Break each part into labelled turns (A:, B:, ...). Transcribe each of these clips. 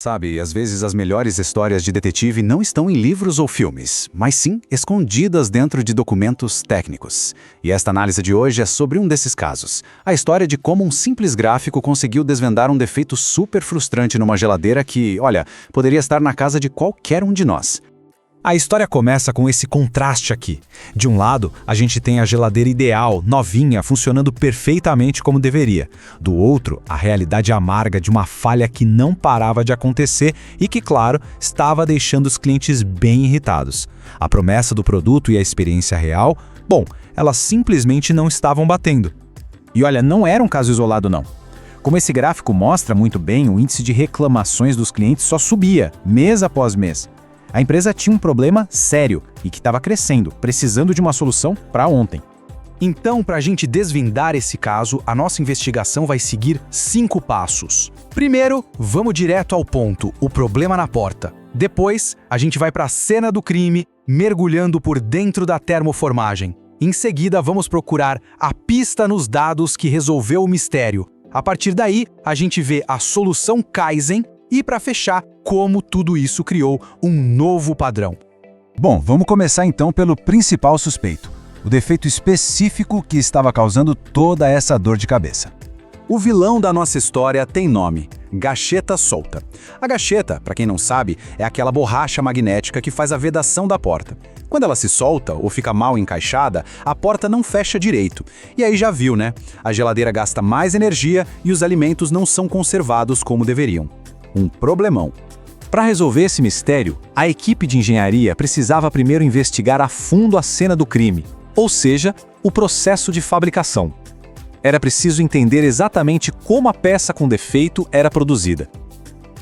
A: Sabe, às vezes as melhores histórias de detetive não estão em livros ou filmes, mas sim escondidas dentro de documentos técnicos. E esta análise de hoje é sobre um desses casos. A história de como um simples gráfico conseguiu desvendar um defeito super frustrante numa geladeira que, olha, poderia estar na casa de qualquer um de nós.
B: A história começa com esse contraste aqui. De um lado, a gente tem a geladeira ideal, novinha, funcionando perfeitamente como deveria. Do outro, a realidade amarga de uma falha que não parava de acontecer e que, claro, estava deixando os clientes bem irritados. A promessa do produto e a experiência real, bom, elas simplesmente não estavam batendo.
C: E olha, não era um caso isolado não. Como esse gráfico mostra muito bem, o índice de reclamações dos clientes só subia, mês após mês. A empresa tinha um problema sério e que estava crescendo, precisando de uma solução para ontem.
B: Então, para a gente desvendar esse caso, a nossa investigação vai seguir 5 passos. Primeiro, vamos direto ao ponto, o problema na porta. Depois, a gente vai para a cena do crime, mergulhando por dentro da termoformagem. Em seguida, vamos procurar a pista nos dados que resolveu o mistério. A partir daí, a gente vê a solução Kaizen e, para fechar, como tudo isso criou um novo padrão.
C: Bom, vamos começar então pelo principal suspeito, o defeito específico que estava causando toda essa dor de cabeça.
A: O vilão da nossa história tem nome: gacheta solta. A gacheta, para quem não sabe, é aquela borracha magnética que faz a vedação da porta. Quando ela se solta ou fica mal encaixada, a porta não fecha direito. E aí já viu, né? A geladeira gasta mais energia e os alimentos não são conservados como deveriam. Um problemão.
C: Para resolver esse mistério, a equipe de engenharia precisava primeiro investigar a fundo a cena do crime, ou seja, o processo de fabricação. Era preciso entender exatamente como a peça com defeito era produzida.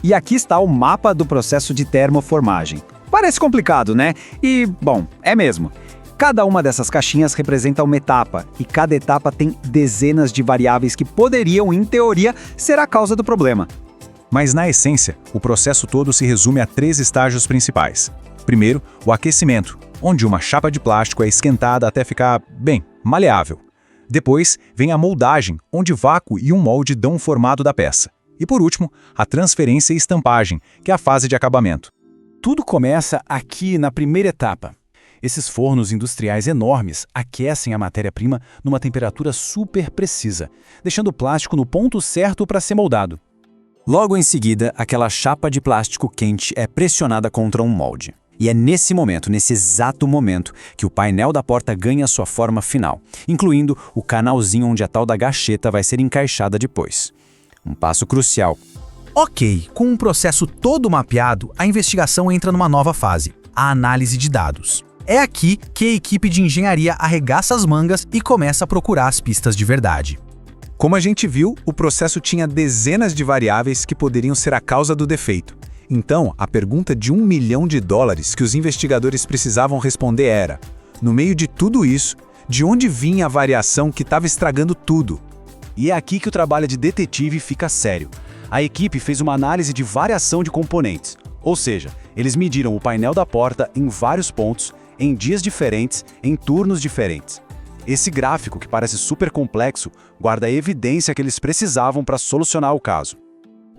D: E aqui está o mapa do processo de termoformagem. Parece complicado, né? E, bom, é mesmo. Cada uma dessas caixinhas representa uma etapa, e cada etapa tem dezenas de variáveis que poderiam, em teoria, ser a causa do problema.
C: Mas, na essência, o processo todo se resume a 3 estágios principais. Primeiro, o aquecimento, onde uma chapa de plástico é esquentada até ficar, bem, maleável. Depois, vem a moldagem, onde vácuo e um molde dão o formato da peça. E, por último, a transferência e estampagem, que é a fase de acabamento.
D: Tudo começa aqui na primeira etapa. Esses fornos industriais enormes aquecem a matéria-prima numa temperatura super precisa, deixando o plástico no ponto certo para ser moldado. Logo em seguida, aquela chapa de plástico quente é pressionada contra um molde. E é nesse momento, nesse exato momento, que o painel da porta ganha sua forma final, incluindo o canalzinho onde a tal da gacheta vai ser encaixada depois. Um passo crucial.
B: Ok, com o processo todo mapeado, a investigação entra numa nova fase, a análise de dados. É aqui que a equipe de engenharia arregaça as mangas e começa a procurar as pistas de verdade.
A: Como a gente viu, o processo tinha dezenas de variáveis que poderiam ser a causa do defeito. Então, a pergunta de $1 milhão que os investigadores precisavam responder era: no meio de tudo isso, de onde vinha a variação que estava estragando tudo?
C: E é aqui que o trabalho de detetive fica sério. A equipe fez uma análise de variação de componentes, ou seja, eles mediram o painel da porta em vários pontos, em dias diferentes, em turnos diferentes. Esse gráfico, que parece super complexo, guarda a evidência que eles precisavam para solucionar o caso.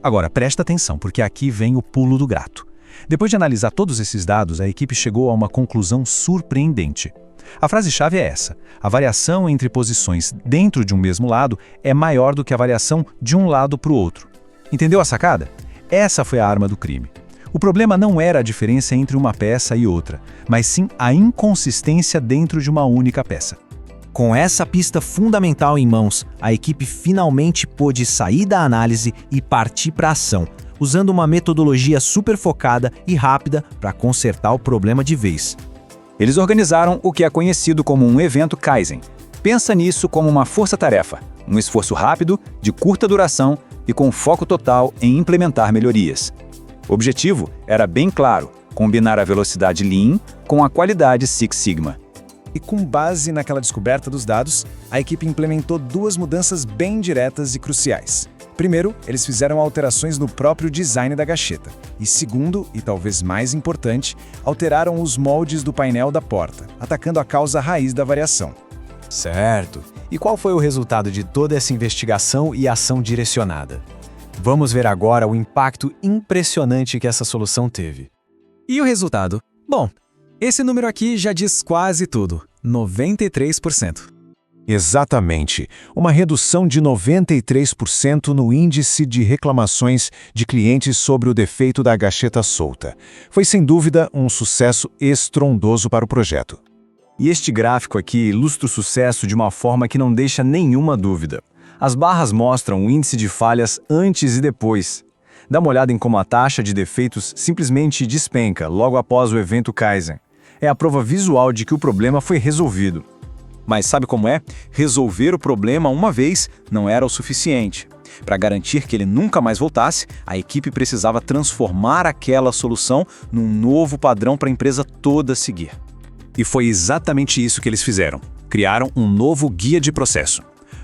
B: Agora, presta atenção, porque aqui vem o pulo do gato.
C: Depois de analisar todos esses dados, a equipe chegou a uma conclusão surpreendente. A frase-chave é essa: a variação entre posições dentro de um mesmo lado é maior do que a variação de um lado para o outro. Entendeu a sacada? Essa foi a arma do crime. O problema não era a diferença entre uma peça e outra, mas sim a inconsistência dentro de uma única peça.
B: Com essa pista fundamental em mãos, a equipe finalmente pôde sair da análise e partir para a ação, usando uma metodologia super focada e rápida para consertar o problema de vez.
C: Eles organizaram o que é conhecido como um evento Kaizen. Pensa nisso como uma força-tarefa, um esforço rápido, de curta duração e com foco total em implementar melhorias. O objetivo era bem claro: combinar a velocidade Lean com a qualidade Six Sigma.
E: E com base naquela descoberta dos dados, a equipe implementou 2 mudanças bem diretas e cruciais. Primeiro, eles fizeram alterações no próprio design da gacheta. E segundo, e talvez mais importante, alteraram os moldes do painel da porta, atacando a causa raiz da variação.
D: Certo. E qual foi o resultado de toda essa investigação e ação direcionada?
E: Vamos ver agora o impacto impressionante que essa solução teve.
B: E o resultado? Bom, esse número aqui já diz quase tudo, 93%.
F: Exatamente, uma redução de 93% no índice de reclamações de clientes sobre o defeito da gacheta solta. Foi sem dúvida um sucesso estrondoso para o projeto.
G: E este gráfico aqui ilustra o sucesso de uma forma que não deixa nenhuma dúvida. As barras mostram o índice de falhas antes e depois. Dá uma olhada em como a taxa de defeitos simplesmente despenca logo após o evento Kaizen. É a prova visual de que o problema foi resolvido. Mas sabe como é? Resolver o problema uma vez não era o suficiente. Para garantir que ele nunca mais voltasse, a equipe precisava transformar aquela solução num novo padrão para a empresa toda seguir.
A: E foi exatamente isso que eles fizeram. Criaram um novo guia de processo.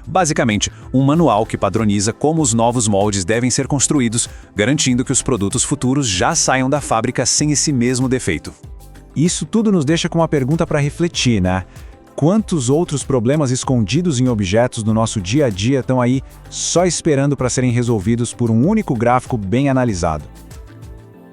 A: Basicamente, um manual que padroniza como os novos moldes devem ser construídos, garantindo que os produtos futuros já saiam da fábrica sem esse mesmo defeito.
D: Isso tudo nos deixa com uma pergunta para refletir, né? Quantos outros problemas escondidos em objetos do nosso dia a dia estão aí só esperando para serem resolvidos por um único gráfico bem analisado?